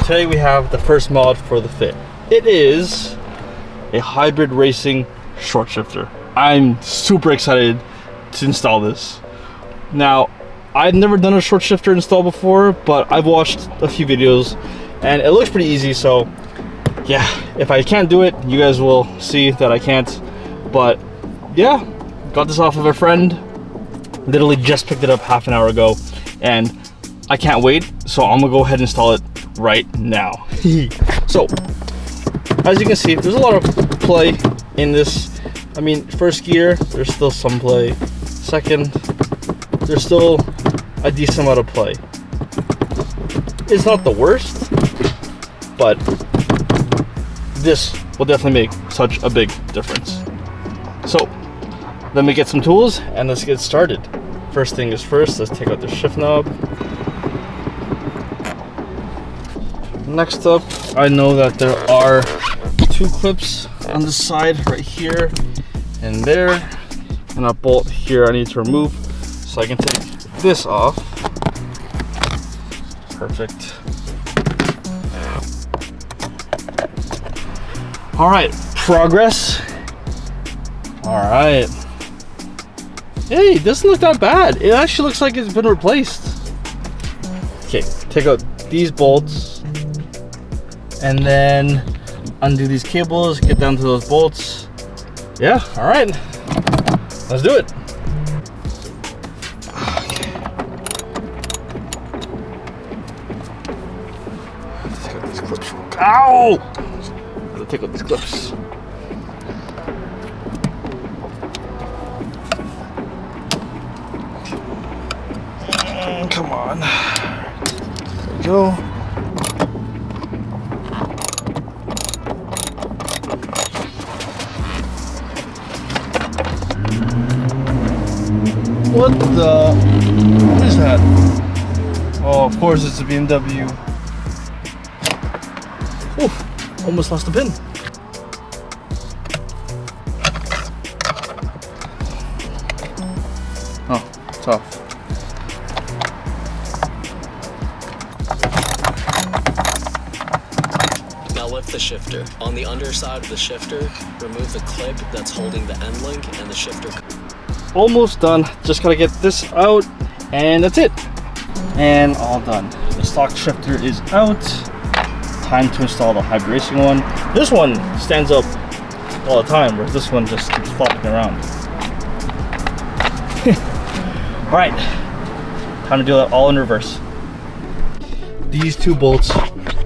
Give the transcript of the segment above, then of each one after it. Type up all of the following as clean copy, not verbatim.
today we have the first mod for the Fit. It is a hybrid racing short shifter. I'm super excited to install this. Now, I've never done a short shifter install before, but I've watched a few videos and it looks pretty easy. So yeah, if I can't do it, you guys will see that I can't. But yeah, got this off of a friend. Literally just picked it up half an hour ago and I can't wait. So I'm gonna go ahead and install it right now. So as you can see, there's a lot of play in this. I mean, first gear, there's still some play. Second, there's still a decent amount of play. It's not the worst, but this will definitely make such a big difference. So let me get some tools and let's get started. First thing is first, let's take out the shift knob. Next up, I know that there are two clips on the side right here and there, and a bolt here I need to remove, so I can take this off. Perfect. All right, progress. All right. Hey, it doesn't look that bad. It actually looks like it's been replaced. Okay, take out these bolts and then undo these cables, get down to those bolts. Yeah, all right, let's do it. Okay. Let's take out these clips. Ow! Gotta take out these clips. Come on. There we go. What is that? Oh, of course it's a BMW. Oof, almost lost the pin. Oh, it's off. Now lift the shifter. On the underside of the shifter, remove the clip that's holding the end link and the shifter. Almost done. Just gotta get this out and that's it. And all done. The stock shifter is out. Time to install the hybrid racing one. This one stands up all the time, whereas this one just keeps flopping around. All right, time to do that all in reverse. These two bolts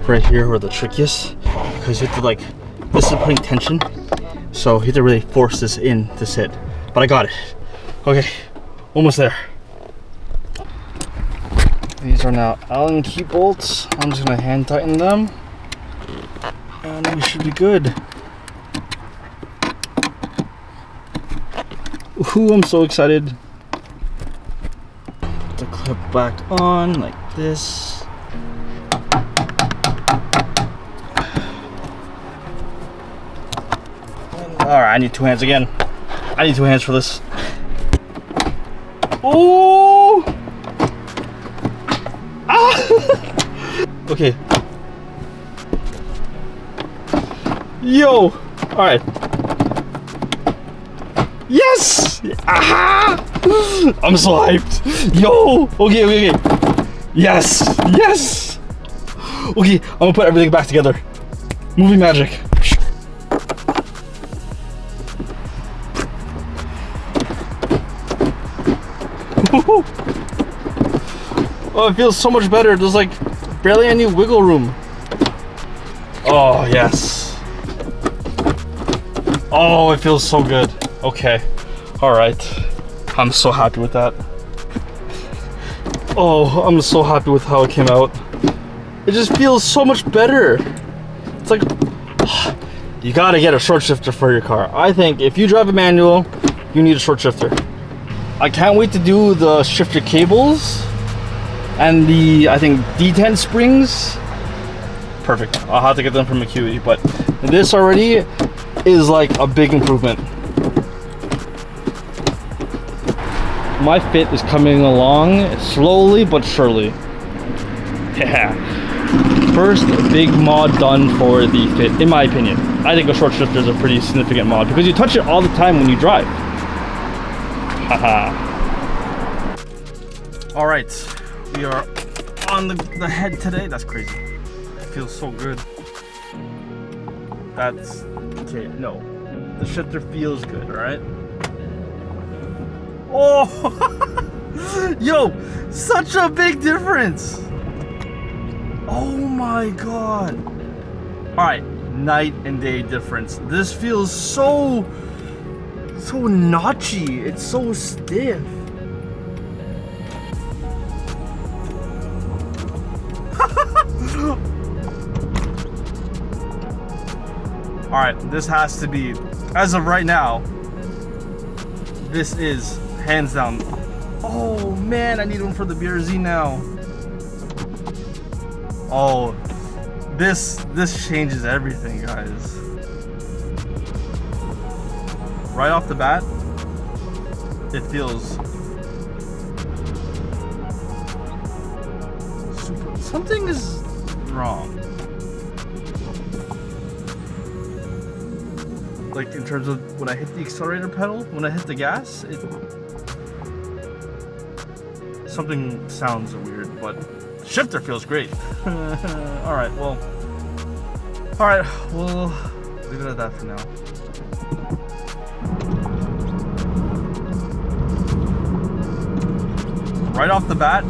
right here are the trickiest because you have to, like, this is putting tension, so you have to really force this in to sit. But I got it. Okay, almost there. These are now Allen key bolts. I'm just gonna hand tighten them and we should be good. Ooh, I'm so excited. Put the clip back on like this. Alright, I need two hands again. I need two hands for this. Oh! Ah! Okay. Yo! Alright. Yes! Aha! I'm so hyped. Yo! Okay, okay, okay. Yes! Yes! Okay, I'm gonna put everything back together. Movie magic. Oh, it feels so much better. There's like barely any wiggle room. Oh, yes. Oh, it feels so good. Okay. All right. I'm so happy with that. Oh, I'm so happy with how it came out. It just feels so much better. It's like, you gotta get a short shifter for your car. I think if you drive a manual, you need a short shifter. I can't wait to do the shifter cables and the, I think, D10 springs. Perfect. I'll have to get them from McQuey, but this already is like a big improvement. My Fit is coming along slowly but surely. Yeah. First big mod done for the Fit, in my opinion. I think a short shifter is a pretty significant mod because you touch it all the time when you drive. Haha. All right, we are on the head today. That's crazy. It feels so good. That's okay. No, the shifter feels good. All right. Oh, yo, such a big difference. Oh my god. All right, night and day difference. This feels so notchy. It's so stiff. All right, this has to be, as of right now, this is hands down. Oh man, I need one for the BRZ now. Oh, this changes everything, guys. Right off the bat, it feels super. Something is wrong. Like in terms of when I hit the accelerator pedal, when I hit the gas, something sounds weird, but shifter feels great. All right, we'll leave it at that for now. Right off the bat,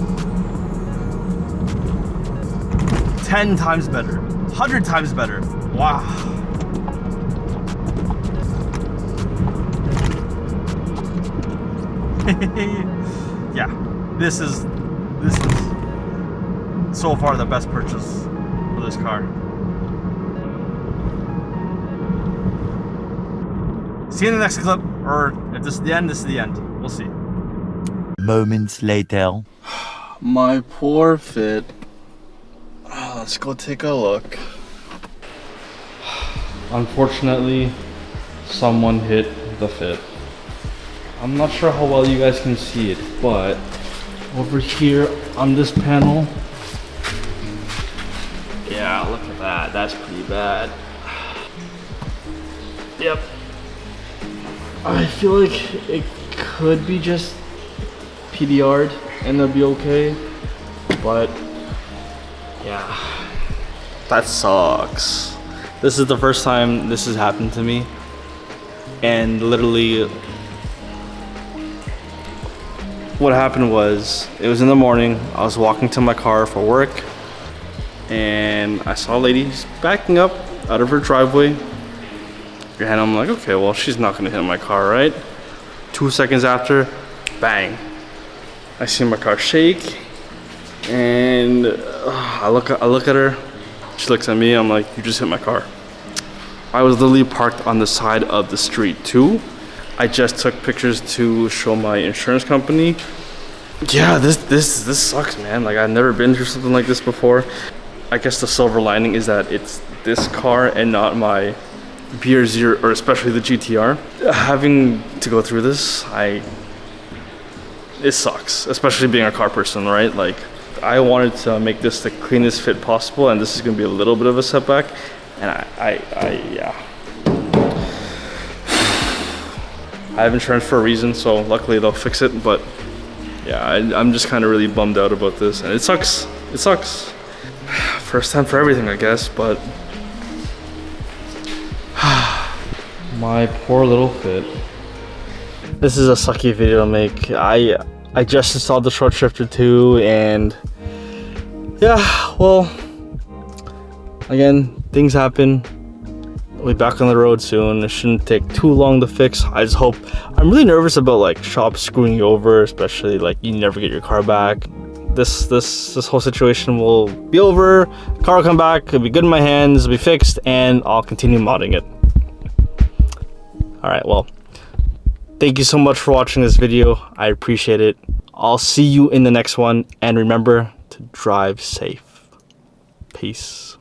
10 times better, 100 times better. Wow. Yeah, this is so far the best purchase for this car. See you in the next clip, or if this is the end, this is the end. We'll see. Moments later. My poor Fit. Let's go take a look. Unfortunately, someone hit the Fit. I'm not sure how well you guys can see it, but over here on this panel, yeah, look at that. That's pretty bad. Yep. I feel like it could be just PDR'd and it'll be okay, but yeah, that sucks. This is the first time this has happened to me, and literally what happened was, it was in the morning, I was walking to my car for work, and I saw a lady backing up out of her driveway, and I'm like, okay, well, she's not gonna hit my car, right? 2 seconds after, bang. I see my car shake, and I look at her, she looks at me, I'm like, you just hit my car. I was literally parked on the side of the street too. I just took pictures to show my insurance company. Yeah, this sucks, man. Like, I've never been through something like this before. I guess the silver lining is that it's this car and not my BRZ, or especially the GTR. Having to go through this, it sucks, especially being a car person, right? Like, I wanted to make this the cleanest Fit possible, and this is gonna be a little bit of a setback. And yeah. I have insurance for a reason, so luckily they'll fix it, but yeah, I'm just kind of really bummed out about this, and it sucks. It sucks. First time for everything, I guess, but my poor little Fit. This is a sucky video to make. I just installed the short shifter too, and yeah, well, again, things happen. We'll be back on the road soon. It shouldn't take too long to fix. I just hope. I'm really nervous about like shops screwing you over, especially like you never get your car back. This whole situation will be over. The car will come back. It'll be good in my hands. It'll be fixed, and I'll continue modding it. All right. Well, thank you so much for watching this video. I appreciate it. I'll see you in the next one, and remember to drive safe. Peace.